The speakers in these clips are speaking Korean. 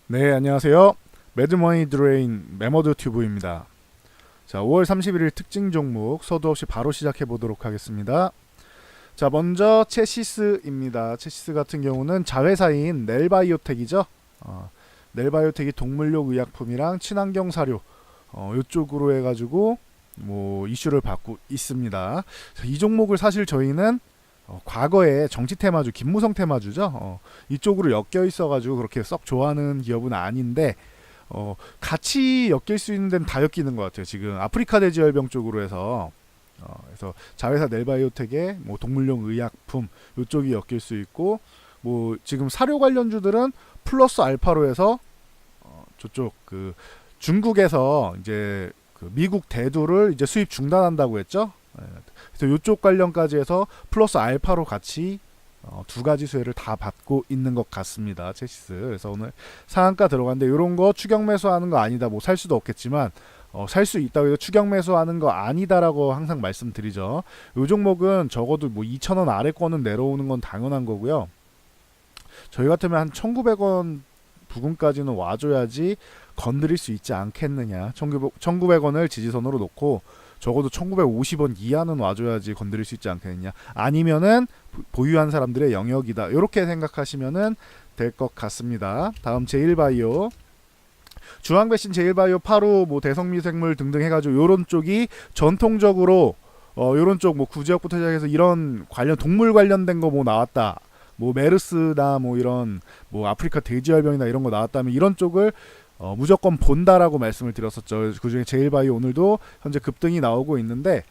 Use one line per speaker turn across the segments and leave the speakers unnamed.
네, 안녕하세요. 매드머니 드레인 매머드 튜브입니다. 자, 5월 31일 특징 종목 서두 없이 바로 시작해 보도록 하겠습니다. 자, 먼저 체시스입니다. 체시스 같은 경우는 자회사인 넬바이오텍이죠. 넬바이오텍이 동물용 의약품이랑 친환경 사료 이쪽으로 해가지고 뭐 이슈를 받고 있습니다. 자, 이 종목을 사실 저희는 과거에 정치 테마주 김무성 테마주죠. 이쪽으로 엮여 있어가지고 그렇게 썩 좋아하는 기업은 아닌데 같이 엮일 수 있는 데는 다 엮이는 것 같아요. 지금 아프리카 돼지열병 쪽으로 해서 그래서 자회사 넬바이오텍의 뭐 동물용 의약품 이쪽이 엮일 수 있고 뭐 지금 사료 관련주들은 플러스 알파로 해서 저쪽 그 중국에서 이제 그 미국 대두를 이제 수입 중단한다고 했죠. 그래서 이쪽 관련까지 해서 플러스 알파로 같이 두 가지 수혜를 다 받고 있는 것 같습니다. 체시스. 그래서 오늘 상한가 들어갔는데 이런 거 추격 매수하는 거 아니다. 뭐 살 수도 없겠지만 살 수 있다고 해서 추격 매수하는 거 아니다라고 항상 말씀드리죠. 이 종목은 적어도 뭐 2,000원 아래권은 내려오는 건 당연한 거고요. 저희 같으면 한 1,900원 부근까지는 와줘야지 건드릴 수 있지 않겠느냐. 1,900원을 지지선으로 놓고 적어도 1950원 이하는 와줘야지 건드릴 수 있지 않겠느냐. 아니면은 보유한 사람들의 영역이다. 이렇게 생각하시면은 될 것 같습니다. 다음 제일바이오. 중앙배신 제일바이오 파루 뭐 대성미생물 등등 해가지고 요런 쪽이 전통적으로 요런 쪽 뭐 구제역부터 시작해서 이런 관련 동물 관련된 거 뭐 나왔다. 뭐 메르스나 뭐 이런 뭐 아프리카 돼지열병이나 이런 거 나왔다면 이런 쪽을 무조건 본다라고 말씀을 드렸었죠. 그중에 제일바이오 오늘도 현재 급등이 나오고 있는데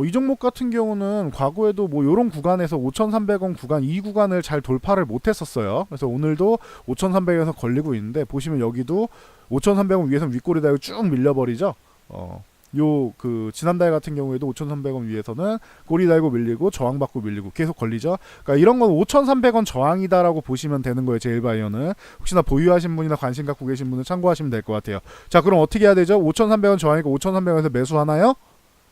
이 종목 같은 경우는 과거에도 뭐 이런 구간에서 5,300원 구간 이 구간을 잘 돌파를 못했었어요. 그래서 오늘도 5,300원에서 걸리고 있는데 보시면 여기도 5,300원 위에서 윗꼬리 달고 쭉 밀려버리죠. 요 그 지난달 같은 경우에도 5,300원 위에서는 꼬리 달고 밀리고 저항받고 밀리고 계속 걸리죠. 그러니까 이런 건 5,300원 저항이다라고 보시면 되는 거예요. 제일바이오는 혹시나 보유하신 분이나 관심 갖고 계신 분은 참고하시면 될 것 같아요. 자, 그럼 어떻게 해야 되죠? 5,300원 저항이니까 5,300원에서 매수하나요?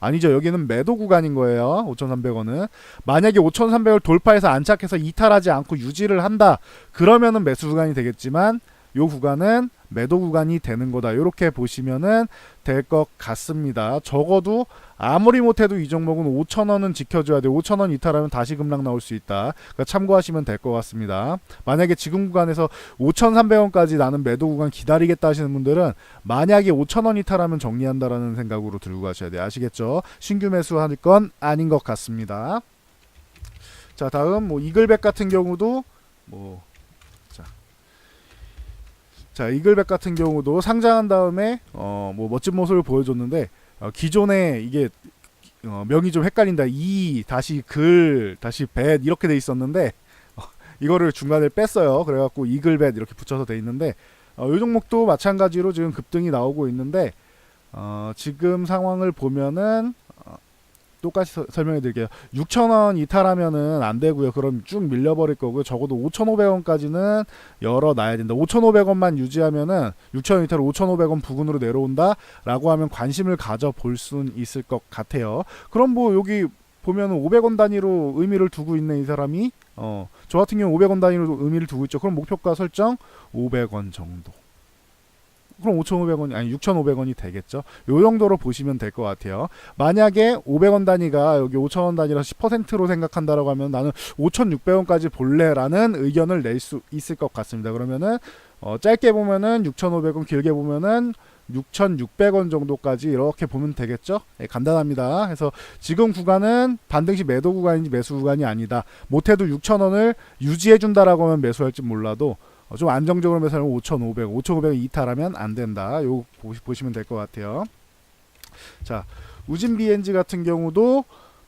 아니죠. 여기는 매도 구간인 거예요. 5,300원은 만약에 5,300을 돌파해서 안착해서 이탈하지 않고 유지를 한다. 그러면은 매수 구간이 되겠지만 요 구간은 매도 구간이 되는 거다. 이렇게 보시면은 될 것 같습니다. 적어도 아무리 못해도 이 종목은 5,000원은 지켜줘야 돼. 5,000원 이탈하면 다시 급락 나올 수 있다. 그러니까 참고하시면 될 것 같습니다. 만약에 지금 구간에서 5,300원까지 나는 매도 구간 기다리겠다 하시는 분들은 만약에 5,000원 이탈하면 정리한다라는 생각으로 들고 가셔야 돼요. 아시겠죠? 신규 매수할 건 아닌 것 같습니다. 자, 다음 뭐 이글백 같은 경우도 뭐 자, 이글백 같은 경우도 상장한 다음에 뭐 멋진 모습을 보여줬는데 기존에 이게 명이 좀 헷갈린다. 이 다시 글 다시 뱃 이렇게 돼 있었는데 이거를 중간에 뺐어요. 그래갖고 이글벳 이렇게 붙여서 돼 있는데 이 종목도 마찬가지로 지금 급등이 나오고 있는데 지금 상황을 보면은 똑같이 설명해 드릴게요. 6,000원 이탈하면은 안 되고요. 그럼 쭉 밀려버릴 거고요. 적어도 5,500원까지는 열어놔야 된다. 5,500원만 유지하면은 6,000원 이탈 5,500원 부근으로 내려온다 라고 하면 관심을 가져볼 수는 있을 것 같아요. 그럼 뭐 여기 보면은 500원 단위로 의미를 두고 있는 이 사람이 저 같은 경우 500원 단위로 의미를 두고 있죠. 그럼 목표가 설정 500원 정도. 그럼 5,500원이 아니 6,500원이 되겠죠. 요 정도로 보시면 될 것 같아요. 만약에 500원 단위가 여기 5,000원 단위라서 10%로 생각한다라고 하면 나는 5,600원까지 볼래라는 의견을 낼 수 있을 것 같습니다. 그러면은 짧게 보면은 6,500원, 길게 보면은 6,600원 정도까지 이렇게 보면 되겠죠. 네, 간단합니다. 그래서 지금 구간은 반드시 매도 구간인지 매수 구간이 아니다. 못해도 6,000원을 유지해준다라고 하면 매수할지 몰라도 좀 안정적으로 매수하면 5,500 이탈하면 안 된다. 요거 보시면 될 것 같아요. 자, 우진비엔지 같은 경우도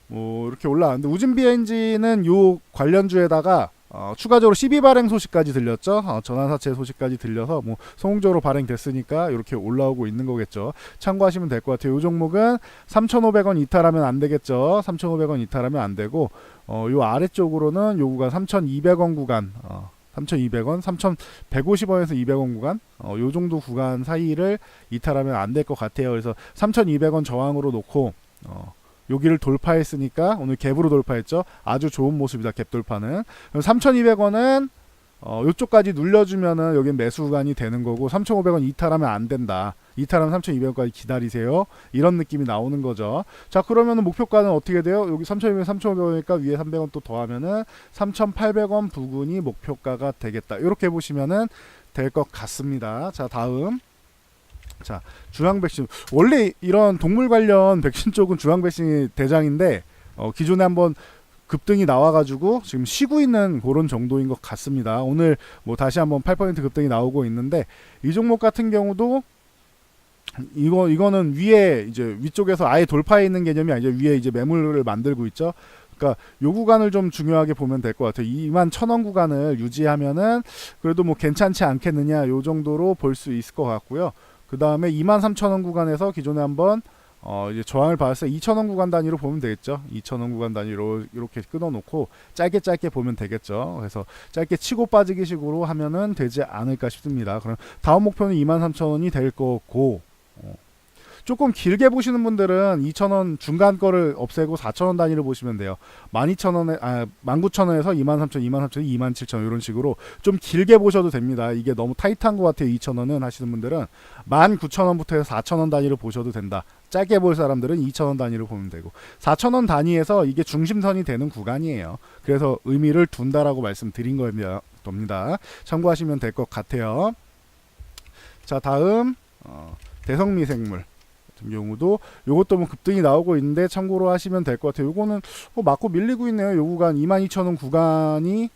뭐 이렇게 올라왔는데 우진비엔지는 요 관련주에다가 추가적으로 12 발행 소식까지 들렸죠. 전환사채 소식까지 들려서 뭐 성공적으로 발행됐으니까 이렇게 올라오고 있는 거겠죠. 참고하시면 될 것 같아요. 이 종목은 3,500원 이탈하면 안 되겠죠. 3,500원 이탈하면 안 되고 요 아래쪽으로는 요 구간 3,200원 구간 3,200원, 3,150원에서 200원 구간, 요 정도 구간 사이를 이탈하면 안 될 것 같아요. 그래서 3,200원 저항으로 놓고, 여기를 돌파했으니까 오늘 갭으로 돌파했죠. 아주 좋은 모습이다. 갭 돌파는. 3,200원은 요쪽까지 눌려주면은 여긴 매수 구간이 되는 거고 3,500원 이탈하면 안 된다. 이탈하면 3,200원까지 기다리세요. 이런 느낌이 나오는 거죠. 자, 그러면은 목표가는 어떻게 돼요? 여기 3,200원, 3,500원이니까 위에 300원 또 더하면은 3,800원 부근이 목표가가 되겠다. 이렇게 보시면은 될 것 같습니다. 자, 다음. 자, 중앙 백신. 원래 이런 동물 관련 백신 쪽은 중앙 백신이 대장인데 기존에 한번 급등이 나와가지고 지금 쉬고 있는 그런 정도인 것 같습니다. 오늘 뭐 다시 한번 8% 급등이 나오고 있는데 이 종목 같은 경우도 이거는 위에 이제 위쪽에서 아예 돌파해 있는 개념이 아니죠. 위에 이제 매물을 만들고 있죠. 그러니까 요 구간을 좀 중요하게 보면 될 것 같아요. 21,000원 구간을 유지하면은 그래도 뭐 괜찮지 않겠느냐 요 정도로 볼 수 있을 것 같고요. 그 다음에 23,000원 구간에서 기존에 한번 이제 저항을 받았을 때 2,000원 구간 단위로 보면 되겠죠. 2,000원 구간 단위로 이렇게 끊어놓고 짧게 보면 되겠죠. 그래서 짧게 치고 빠지기 식으로 하면은 되지 않을까 싶습니다. 그럼 다음 목표는 23,000원이 될 거고 조금 길게 보시는 분들은 2,000원 중간 거를 없애고 4,000원 단위로 보시면 돼요. 12,000원에 19,000원에서 23,000원, 23,000원, 27,000원 이런 식으로 좀 길게 보셔도 됩니다. 이게 너무 타이트한 것 같아요. 2,000원은 하시는 분들은 19,000원부터 해서 4,000원 단위로 보셔도 된다. 짧게 볼 사람들은 2,000원 단위로 보면 되고 4,000원 단위에서 이게 중심선이 되는 구간이에요. 그래서 의미를 둔다라고 말씀드린 겁니다. 참고하시면 될 것 같아요. 자, 다음 대성미생물 같은 경우도 요것도 뭐 급등이 나오고 있는데 참고로 하시면 될 것 같아요. 요거는 맞고 밀리고 있네요. 요 구간 22,000원 구간이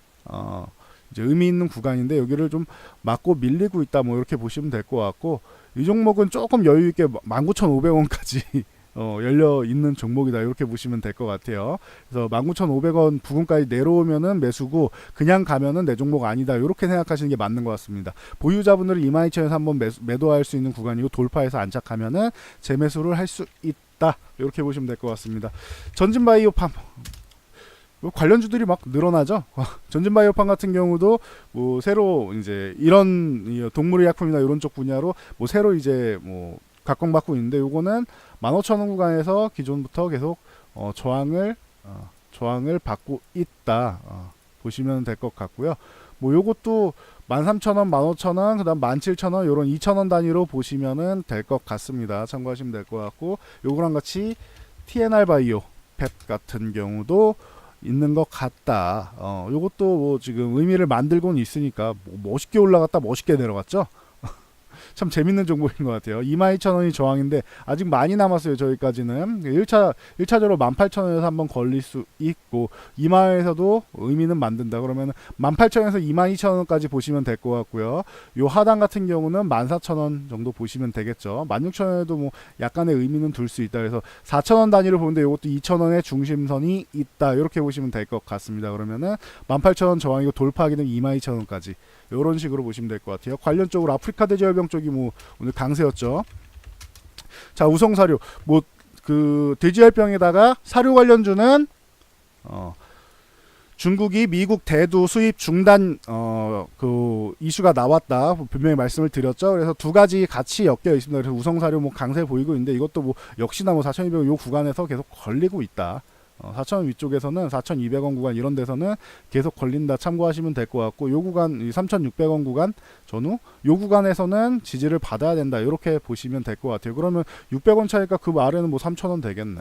이제 의미 있는 구간인데 여기를 좀 맞고 밀리고 있다 뭐 이렇게 보시면 될 것 같고 이 종목은 조금 여유 있게 19,500원까지 열려 있는 종목이다 이렇게 보시면 될 것 같아요. 그래서 19,500원 부근까지 내려오면은 매수고 그냥 가면은 내 종목 아니다 이렇게 생각하시는 게 맞는 것 같습니다. 보유자분들은 22,000원에서 한번 매도할 수 있는 구간이고 돌파해서 안착하면은 재매수를 할 수 있다 이렇게 보시면 될 것 같습니다. 전진바이오팜 관련주들이 막 늘어나죠. 전진바이오팜 같은 경우도 뭐 새로 이제 이런 동물의약품이나 이런 쪽 분야로 뭐 새로 이제 뭐 각광받고 있는데 요거는 15,000원 구간에서 기존부터 계속 저항을 받고 있다 보시면 될 것 같고요. 뭐 요것도 13,000원, 15,000원, 그다음 17,000원 요런 2,000원 단위로 보시면은 될 것 같습니다. 참고하시면 될 것 같고 요거랑 같이 TNR 바이오 펫 같은 경우도 있는 것 같다. 요것도 뭐 지금 의미를 만들고는 있으니까 뭐 멋있게 올라갔다 멋있게 내려갔죠. 참 재밌는 종목인 것 같아요. 22,000원이 저항인데 아직 많이 남았어요. 저기까지는 1차적으로 18,000원에서 한번 걸릴 수 있고 2만원에서도 의미는 만든다. 그러면 18,000원에서 22,000원까지 보시면 될 것 같고요. 요 하단 같은 경우는 14,000원 정도 보시면 되겠죠. 16,000원에도 뭐 약간의 의미는 둘 수 있다. 그래서 4,000원 단위로 보는데 이것도 2,000원의 중심선이 있다. 이렇게 보시면 될 것 같습니다. 그러면은 18,000원 저항이고 돌파하기 되면 22,000원까지 이런 식으로 보시면 될 것 같아요. 관련적으로 아프리카 돼지열병 쪽이 뭐 오늘 강세였죠. 자, 우성사료 뭐 그 돼지열병에다가 사료 관련주는 중국이 미국 대두 수입 중단 그 이슈가 나왔다 분명히 말씀을 드렸죠. 그래서 두 가지 같이 엮여 있습니다. 그래서 우성사료 뭐 강세 보이고 있는데 이것도 뭐 역시나 뭐 4,200원 요 구간에서 계속 걸리고 있다. 4,000원 위쪽에서는 4,200원 구간 이런 데서는 계속 걸린다 참고하시면 될 것 같고 요 구간 3,600원 구간 전후 요 구간에서는 지지를 받아야 된다 이렇게 보시면 될 것 같아요. 그러면 600원 차이니까 그 아래는 뭐 3,000원 되겠네.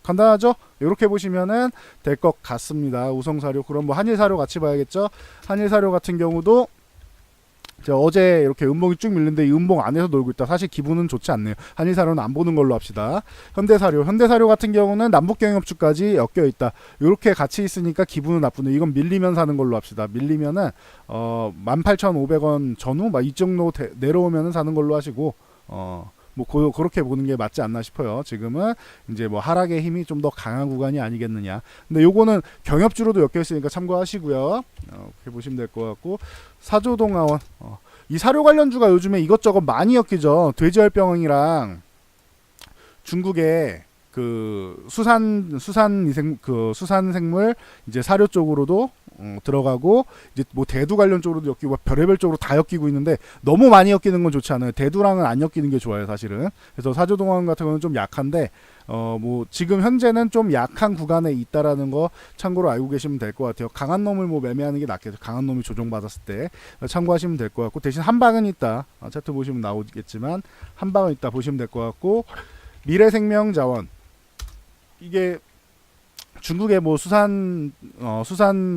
간단하죠? 이렇게 보시면은 될 것 같습니다. 우성사료 그럼 뭐 한일사료 같이 봐야겠죠? 한일사료 같은 경우도 어제 이렇게 음봉이 쭉 밀리는데 이 음봉 안에서 놀고 있다. 사실 기분은 좋지 않네요. 한일사료는 안 보는 걸로 합시다. 현대사료 같은 경우는 남북경협주까지 엮여 있다. 이렇게 같이 있으니까 기분은 나쁘네. 이건 밀리면 사는 걸로 합시다. 밀리면은 18,500원 전후 막 이 정도 내려오면은 사는 걸로 하시고 뭐 그렇게 보는 게 맞지 않나 싶어요. 지금은 이제 뭐 하락의 힘이 좀 더 강한 구간이 아니겠느냐. 근데 요거는 경협주로도 엮여 있으니까 참고하시고요. 이렇게 보시면 될 것 같고 사조동아원 이 사료 관련주가 요즘에 이것저것 많이 엮이죠. 돼지열병이랑 중국의 그 수산생물 이제 사료 쪽으로도 들어가고 이제 뭐 대두 관련 쪽으로도 엮이고 별의별 쪽으로 다 엮이고 있는데 너무 많이 엮이는 건 좋지 않아요. 대두랑은 안 엮이는 게 좋아요, 사실은. 그래서 사조동원 같은 거는 좀 약한데 뭐 지금 현재는 좀 약한 구간에 있다라는 거 참고로 알고 계시면 될 것 같아요. 강한 놈을 뭐 매매하는 게 낫겠죠. 강한 놈이 조정받았을 때 참고하시면 될 것 같고, 대신 한 방은 있다. 차트 보시면 나오겠지만 한 방은 있다 보시면 될 것 같고, 미래생명자원 이게 중국의 뭐 수산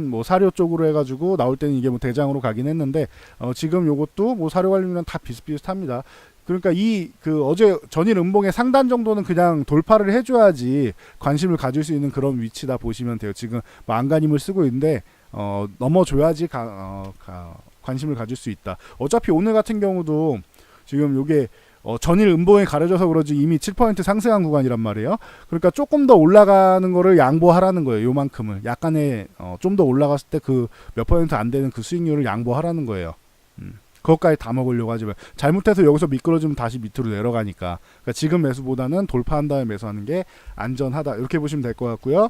뭐 사료 쪽으로 해가지고 나올 때는 이게 뭐 대장으로 가긴 했는데 지금 요것도 뭐 사료 관련이랑 다 비슷비슷합니다. 그러니까 이 그 어제 전일 음봉의 상단 정도는 그냥 돌파를 해줘야지 관심을 가질 수 있는 그런 위치다 보시면 돼요. 지금 뭐 안간힘을 쓰고 있는데 넘어줘야지 관심을 가질 수 있다. 어차피 오늘 같은 경우도 지금 요게 전일 음봉에 가려져서 그러지 이미 7% 상승한 구간이란 말이에요. 그러니까 조금 더 올라가는 거를 양보하라는 거예요. 요만큼을 약간의 좀 더 올라갔을 때 그 몇 퍼센트 안 되는 그 수익률을 양보하라는 거예요. 그것까지 다 먹으려고 하지 마. 잘못해서 여기서 미끄러지면 다시 밑으로 내려가니까. 그러니까 지금 매수보다는 돌파한 다음에 매수하는 게 안전하다. 이렇게 보시면 될 것 같고요.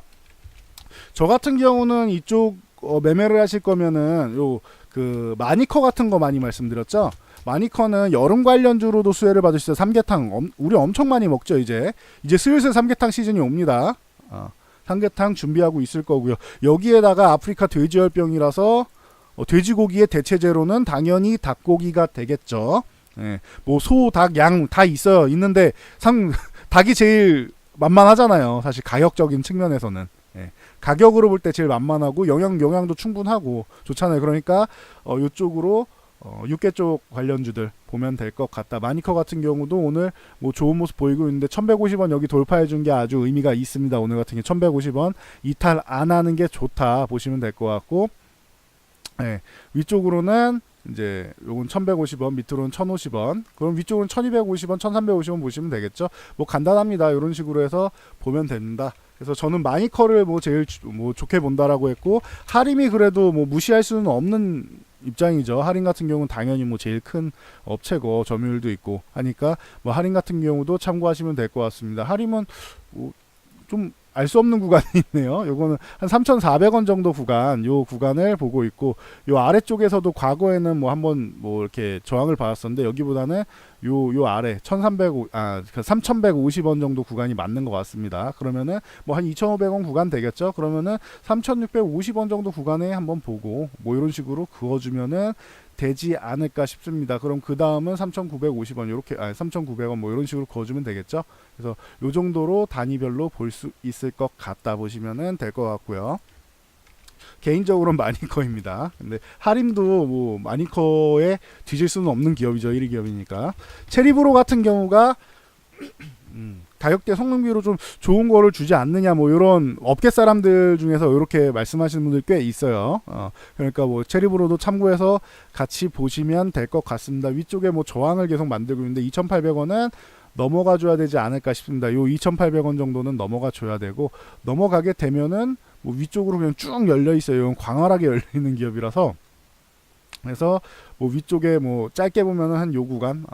저 같은 경우는 이쪽 매매를 하실 거면은 요 그 마니커 같은 거 많이 말씀드렸죠. 마니커는 여름 관련주로도 수혜를 받을 수 있어요. 삼계탕 우리 엄청 많이 먹죠. 이제 슬슬 삼계탕 시즌이 옵니다. 삼계탕 준비하고 있을 거고요. 여기에다가 아프리카 돼지열병이라서 돼지고기의 대체제로는 당연히 닭고기가 되겠죠. 예, 뭐 소, 닭, 양 다 있어요. 있는데 닭이 제일 만만하잖아요. 사실 가격적인 측면에서는. 예, 가격으로 볼 때 제일 만만하고 영양도 충분하고 좋잖아요. 그러니까 이쪽으로 육계 쪽 관련주들 보면 될 것 같다. 마니커 같은 경우도 오늘 뭐 좋은 모습 보이고 있는데 1150원 여기 돌파해 준 게 아주 의미가 있습니다. 오늘 같은 게 1150원 이탈 안 하는 게 좋다 보시면 될 것 같고, 네, 위쪽으로는 이제 요건 1150원, 밑으로는 1050원, 그럼 위쪽은 1250원, 1350원 보시면 되겠죠. 뭐 간단합니다. 이런 식으로 해서 보면 됩니다. 그래서 저는 마니커를 뭐 제일 뭐 좋게 본다라고 했고, 하림이 그래도 뭐 무시할 수는 없는 입장이죠. 하림 같은 경우는 당연히 뭐 제일 큰 업체고 점유율도 있고 하니까 뭐 하림 같은 경우도 참고하시면 될 것 같습니다. 하림은 뭐 좀 알 수 없는 구간이 있네요. 요거는 한 3,400원 정도 구간, 요 구간을 보고 있고, 요 아래쪽에서도 과거에는 뭐 한번 뭐 이렇게 저항을 받았었는데 여기보다는 요 아래 3,150원 정도 구간이 맞는 것 같습니다. 그러면은 뭐 한 2,500원 구간 되겠죠. 그러면은 3,650원 정도 구간에 한번 보고 뭐 이런 식으로 그어주면은 되지 않을까 싶습니다. 그럼 그 다음은 3,950원 이렇게 3,900원 뭐 이런 식으로 그어주면 되겠죠. 그래서 요 정도로 단위별로 볼 수 있을 것 같다 보시면은 될 것 같고요. 개인적으로는 마니커입니다. 근데 하림도 뭐 마니커에 뒤질 수는 없는 기업이죠. 1위 기업이니까. 체리브로 같은 경우가 가격대 성능비로 좀 좋은 거를 주지 않느냐, 뭐 이런 업계 사람들 중에서 이렇게 말씀하시는 분들 꽤 있어요. 그러니까 뭐 체리브로도 참고해서 같이 보시면 될 것 같습니다. 위쪽에 뭐 저항을 계속 만들고 있는데 2,800원은 넘어가 줘야 되지 않을까 싶습니다. 요 2,800원 정도는 넘어가 줘야 되고, 넘어가게 되면은 뭐 위쪽으로 그냥 쭉 열려 있어요. 이건 광활하게 열려 있는 기업이라서. 그래서 뭐 위쪽에 뭐 짧게 보면은 한 요 구간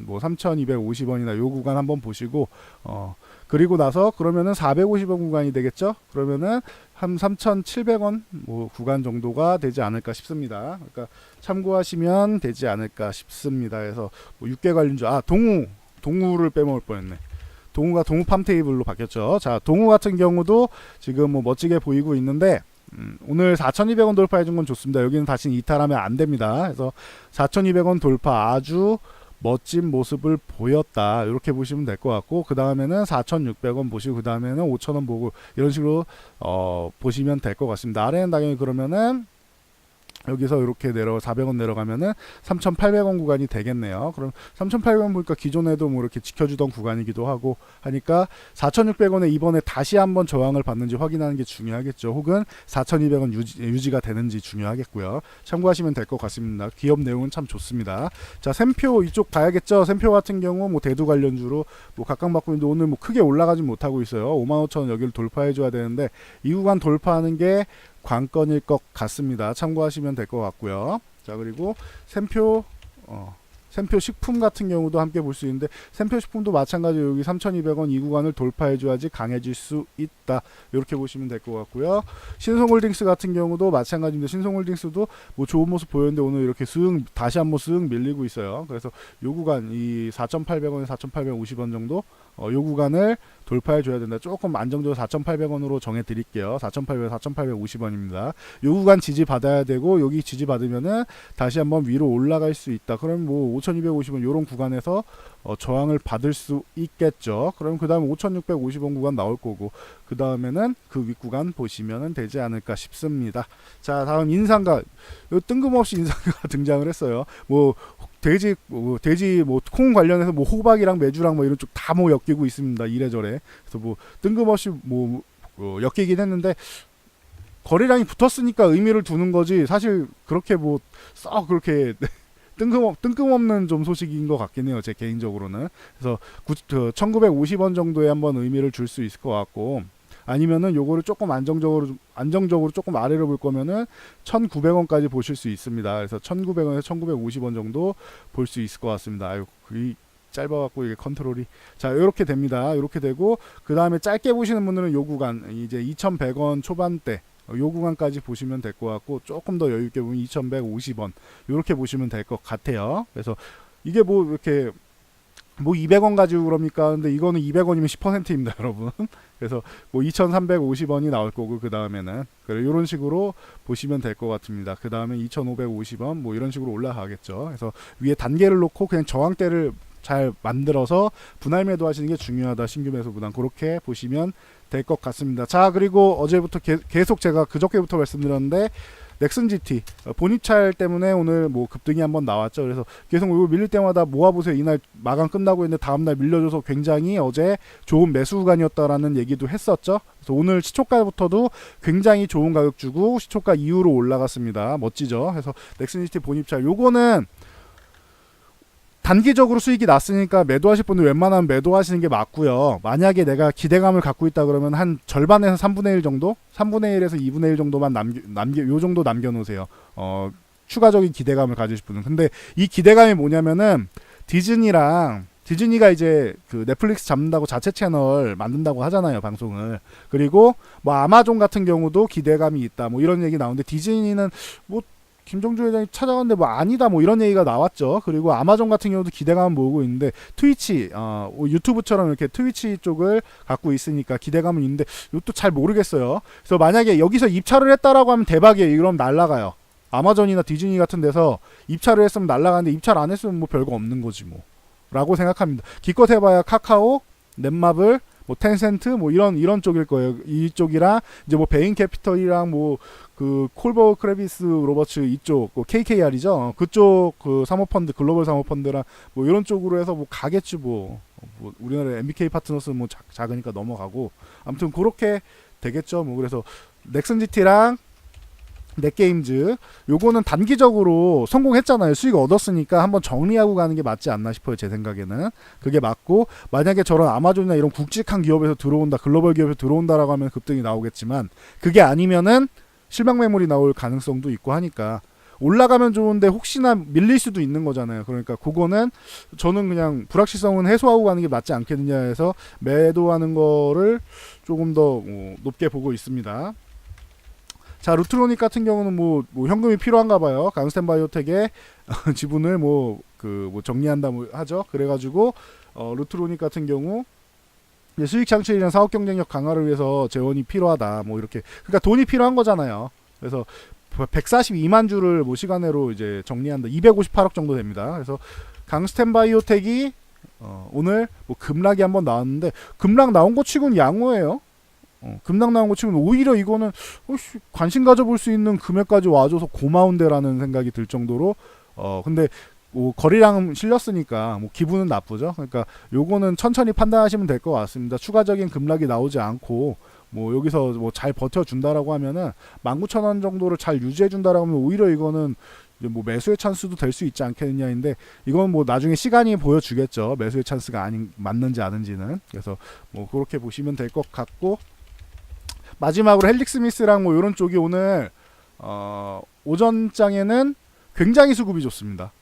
뭐 3,250원이나 요 구간 한번 보시고, 그리고 나서 그러면은 450원 구간이 되겠죠. 그러면은 한 3,700원 뭐 구간 정도가 되지 않을까 싶습니다. 그러니까 참고하시면 되지 않을까 싶습니다. 그래서 뭐 육계 관련주, 동우를 빼먹을 뻔했네. 동우가 동우 팜테이블로 바뀌었죠. 자, 동우 같은 경우도 지금 뭐 멋지게 보이고 있는데, 오늘 4,200원 돌파해준 건 좋습니다. 여기는 다시 이탈하면 안 됩니다. 그래서 4,200원 돌파 아주 멋진 모습을 보였다. 이렇게 보시면 될 것 같고, 그 다음에는 4,600원 보시고, 그 다음에는 5,000원 보고, 이런 식으로 보시면 될 것 같습니다. 아래는 당연히 그러면은 여기서 이렇게 400원 내려가면은 3,800원 구간이 되겠네요. 그럼 3,800원 보니까 기존에도 뭐 이렇게 지켜주던 구간이기도 하고 하니까 4,600원에 이번에 다시 한번 저항을 받는지 확인하는 게 중요하겠죠. 혹은 4,200원 유지가 되는지 중요하겠고요. 참고하시면 될 것 같습니다. 기업 내용은 참 좋습니다. 자, 샘표 이쪽 봐야겠죠. 샘표 같은 경우 뭐 대두 관련주로 뭐 각광받고 있는데 오늘 뭐 크게 올라가지 못하고 있어요. 55,000원 여기를 돌파해줘야 되는데 이 구간 돌파하는 게 관건일 것 같습니다. 참고하시면 될 것 같고요. 자, 그리고 샘표 샘표 식품 같은 경우도 함께 볼 수 있는데 샘표 식품도 마찬가지로 여기 3,200원 이 구간을 돌파해줘야지 강해질 수 있다. 이렇게 보시면 될 것 같고요. 신성홀딩스 같은 경우도 마찬가지인데 신성홀딩스도 뭐 좋은 모습 보였는데 오늘 이렇게 다시 한번 쓱 밀리고 있어요. 그래서 요 구간 이 4,800원에서 4,850원 정도 요 구간을 돌파해 줘야 된다. 조금 안정적으로 4,800원으로 정해 드릴게요. 4,800원, 4,850원입니다. 요 구간 지지 받아야 되고 여기 지지 받으면은 다시 한번 위로 올라갈 수 있다. 그럼 뭐 5,250원 요런 구간에서 저항을 받을 수 있겠죠. 그럼 그 다음에 5,650원 구간 나올 거고 그 다음에는 그 윗구간 보시면 되지 않을까 싶습니다. 자, 다음 인상가. 뜬금없이 인상가가 등장을 했어요. 뭐 돼지 콩 관련해서 뭐 호박이랑 메주랑 뭐 이런 쪽 다 뭐 엮이고 있습니다. 이래저래. 그래서 뭐 뜬금없이 뭐 엮이긴 했는데 거래량이 붙었으니까 의미를 두는 거지 사실 그렇게 뭐 썩 그렇게 뜬금없는 좀 소식인 것 같긴 해요. 제 개인적으로는. 그래서 1950원 정도에 한번 의미를 줄 수 있을 것 같고 아니면은 요거를 조금 안정적으로 조금 아래로 볼 거면은 1,900원까지 보실 수 있습니다. 그래서 1,900원에서 1,950원 정도 볼 수 있을 것 같습니다. 아유, 짧아갖고 이게 컨트롤이 자 이렇게 됩니다. 이렇게 되고 그 다음에 짧게 보시는 분들은 요 구간 이제 2,100원 초반대 요 구간까지 보시면 될 것 같고 조금 더 여유있게 보면 2,150원 이렇게 보시면 될 것 같아요. 그래서 이게 뭐 이렇게 뭐 200원 가지고 그럽니까? 근데 이거는 200원이면 10%입니다, 여러분. 그래서 뭐 2,350원이 나올 거고 그 다음에는 그래 이런 식으로 보시면 될 것 같습니다. 그 다음에 2,550원 뭐 이런 식으로 올라가겠죠. 그래서 위에 단계를 놓고 그냥 저항대를 잘 만들어서 분할 매도 하시는 게 중요하다. 신규 매수보단 그렇게 보시면 될 것 같습니다. 자, 그리고 어제부터 계속 제가 그저께부터 말씀드렸는데 넥슨 GT 본입찰 때문에 오늘 뭐 급등이 한번 나왔죠. 그래서 계속 이거 밀릴 때마다 모아보세요. 이날 마감 끝나고 있는데 다음날 밀려줘서 굉장히 어제 좋은 매수 구간이었다라는 얘기도 했었죠. 그래서 오늘 시초가부터도 굉장히 좋은 가격 주고 시초가 이후로 올라갔습니다. 멋지죠. 그래서 넥슨 GT 본입찰 요거는 단기적으로 수익이 났으니까 매도하실 분들 웬만하면 매도하시는 게 맞고요. 만약에 내가 기대감을 갖고 있다 그러면 한 절반에서 3분의 1 정도? 3분의 1에서 2분의 1 정도만 요 정도 남겨놓으세요. 추가적인 기대감을 가지실 분은. 근데 이 기대감이 뭐냐면은 디즈니가 이제 그 넷플릭스 잡는다고 자체 채널 만든다고 하잖아요, 방송을. 그리고 뭐 아마존 같은 경우도 기대감이 있다. 뭐 이런 얘기 나오는데 디즈니는 뭐 김정주 회장이 찾아갔는데 뭐 아니다 뭐 이런 얘기가 나왔죠. 그리고 아마존 같은 경우도 기대감을 모으고 있는데 트위치 유튜브처럼 이렇게 트위치 쪽을 갖고 있으니까 기대감은 있는데 이것도 잘 모르겠어요. 그래서 만약에 여기서 입찰을 했다라고 하면 대박이에요. 그럼 날라가요. 아마존이나 디즈니 같은 데서 입찰을 했으면 날라가는데 입찰 안 했으면 뭐 별거 없는 거지 뭐 라고 생각합니다. 기껏 해봐야 카카오, 넷마블, 뭐 텐센트 뭐 이런 쪽일 거예요. 이쪽이랑 이제 뭐 베인 캐피털이랑 뭐 그 콜버 크레비스 로버츠 이쪽 KKR이죠. 그쪽 그 사모펀드 글로벌 사모펀드랑 뭐 이런 쪽으로 해서 뭐 가겠지 뭐 우리나라 MBK 파트너스 뭐 작으니까 넘어가고 아무튼 그렇게 되겠죠. 뭐 그래서 넥슨 GT랑 넷게임즈 요거는 단기적으로 성공했잖아요. 수익 얻었으니까 한번 정리하고 가는 게 맞지 않나 싶어요. 제 생각에는 그게 맞고 만약에 저런 아마존이나 이런 굵직한 기업에서 들어온다 글로벌 기업에서 들어온다라고 하면 급등이 나오겠지만 그게 아니면은 실망 매물이 나올 가능성도 있고 하니까 올라가면 좋은데 혹시나 밀릴 수도 있는 거잖아요. 그러니까 그거는 저는 그냥 불확실성은 해소하고 가는 게 맞지 않겠느냐 해서 매도하는 거를 조금 더 높게 보고 있습니다. 자, 루트로닉 같은 경우는 뭐 현금이 필요한가 봐요. 강스텐바이오텍의 지분을 뭐 정리한다 뭐 하죠. 그래가지고 루트로닉 같은 경우 수익 창출이랑 사업 경쟁력 강화를 위해서 재원이 필요하다. 뭐 이렇게 그러니까 돈이 필요한 거잖아요. 그래서 142만 주를 뭐 시간으로 이제 정리한다. 258억 정도 됩니다. 그래서 강스텐바이오텍이 오늘 뭐 급락이 한번 나왔는데 급락 나온 거 치고는 양호해요. 급락 나온 거 치고는 오히려 이거는 관심 가져볼 수 있는 금액까지 와줘서 고마운데라는 생각이 들 정도로 근데 뭐 거래량 실렸으니까 뭐 기분은 나쁘죠. 그러니까 요거는 천천히 판단하시면 될 것 같습니다. 추가적인 급락이 나오지 않고 뭐 여기서 뭐 잘 버텨준다라고 하면은 19,000원 정도를 잘 유지해준다라고 하면 오히려 이거는 뭐 매수의 찬스도 될 수 있지 않겠느냐인데 이건 뭐 나중에 시간이 보여주겠죠. 매수의 찬스가 맞는지 아닌지는. 그래서 뭐 그렇게 보시면 될 것 같고 마지막으로 헬릭스미스랑 뭐 이런 쪽이 오늘 오전장에는 굉장히 수급이 좋습니다.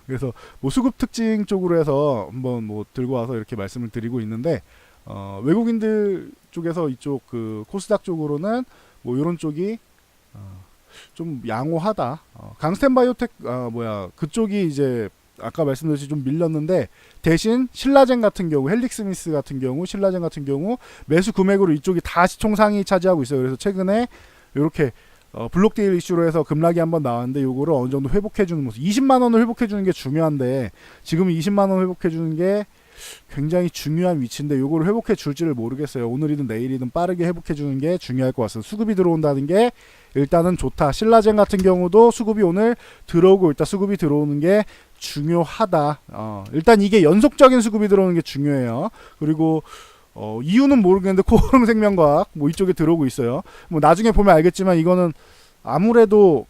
그래서 뭐 수급 특징 쪽으로 해서 한번 뭐 들고 와서 이렇게 말씀을 드리고 있는데 외국인들 쪽에서 이쪽 그 코스닥 쪽으로는 뭐 이런 쪽이 좀 양호하다. 강스텐 바이오텍 그쪽이 이제 아까 말씀드렸듯이 좀 밀렸는데 대신 신라젠 같은 경우, 헬릭스미스 같은 경우, 신라젠 같은 경우 매수 금액으로 이쪽이 다 시총 상위 차지하고 있어요. 그래서 최근에 이렇게 블록딜 이슈로 해서 급락이 한번 나왔는데 요거를 어느 정도 회복해주는 모습. 20만 원을 회복해주는 게 중요한데 지금 20만 원 회복해주는 게 굉장히 중요한 위치인데 요거를 회복해 줄지를 모르겠어요. 오늘이든 내일이든 빠르게 회복해 주는 게 중요할 것 같습니다. 수급이 들어온다는 게 일단은 좋다. 신라젠 같은 경우도 수급이 오늘 들어오고 있다. 수급이 들어오는 게 중요하다. 일단 이게 연속적인 수급이 들어오는 게 중요해요. 그리고 이유는 모르겠는데 코오롱생명과학 뭐 이쪽에 들어오고 있어요. 뭐 나중에 보면 알겠지만 이거는 아무래도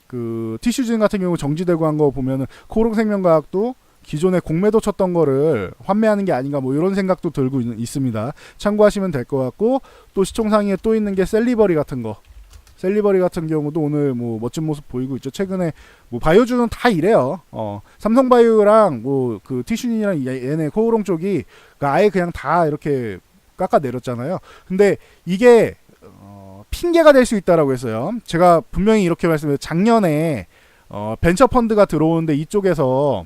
그 티슈진 같은 경우 정지되고 한 거 보면은 코오롱생명과학도 기존에 공매도 쳤던 거를 환매하는 게 아닌가 뭐 이런 생각도 들고 있습니다. 참고하시면 될 것 같고 또 시총 상위에 또 있는 게 셀리버리 같은 거. 셀리버리 같은 경우도 오늘 뭐 멋진 모습 보이고 있죠. 최근에 뭐 바이오주는 다 이래요. 삼성바이오랑 뭐 그 티슈닌이랑 얘네 코오롱 쪽이 아예 그냥 다 이렇게 깎아 내렸잖아요. 근데 이게 핑계가 될 수 있다라고 했어요. 제가 분명히 이렇게 말씀드렸어요. 작년에 벤처 펀드가 들어오는데 이쪽에서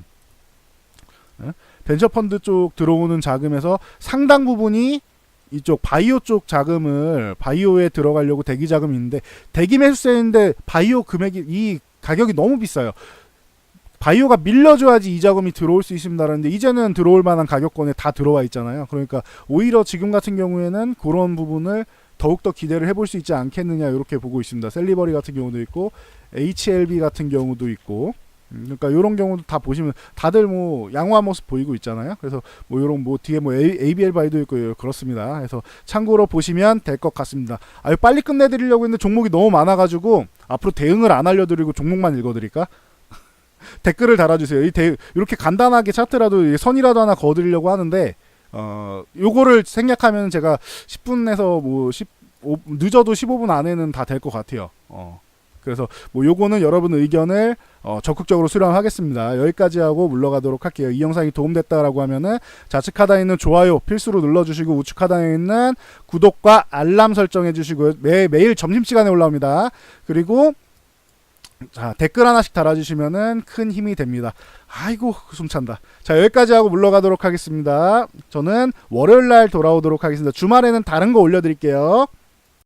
벤처펀드 쪽 들어오는 자금에서 상당 부분이 이쪽 바이오 쪽 자금을 바이오에 들어가려고 대기 자금이 있는데 대기 매수세인데 바이오 금액이 이 가격이 너무 비싸요. 바이오가 밀려줘야지 이 자금이 들어올 수 있습니다라는데 이제는 들어올 만한 가격권에 다 들어와 있잖아요. 그러니까 오히려 지금 같은 경우에는 그런 부분을 더욱더 기대를 해볼 수 있지 않겠느냐 이렇게 보고 있습니다. 셀리버리 같은 경우도 있고 HLB 같은 경우도 있고 그러니까 이런 경우도 다 보시면 다들 뭐 양호한 모습 보이고 있잖아요. 그래서 뭐 이런 뭐 뒤에 뭐 ABL 바이도 있고 그렇습니다. 그래서 참고로 보시면 될 것 같습니다. 아유 빨리 끝내드리려고 했는데 종목이 너무 많아가지고 앞으로 대응을 안 알려드리고 종목만 읽어드릴까? 댓글을 달아주세요. 이렇게 간단하게 차트라도 선이라도 하나 그어드리려고 하는데 요거를 생략하면 제가 10분에서 뭐 늦어도 15분 안에는 다 될 것 같아요. 그래서 뭐 요거는 여러분 의견을 적극적으로 수렴하겠습니다. 여기까지 하고 물러가도록 할게요. 이 영상이 도움됐다라고 하면은 좌측 하단에 있는 좋아요 필수로 눌러주시고 우측 하단에 있는 구독과 알람 설정해 주시고요. 매일 점심시간에 올라옵니다. 그리고 자 댓글 하나씩 달아주시면은 큰 힘이 됩니다. 아이고 숨찬다. 자 여기까지 하고 물러가도록 하겠습니다. 저는 월요일날 돌아오도록 하겠습니다. 주말에는 다른 거 올려드릴게요.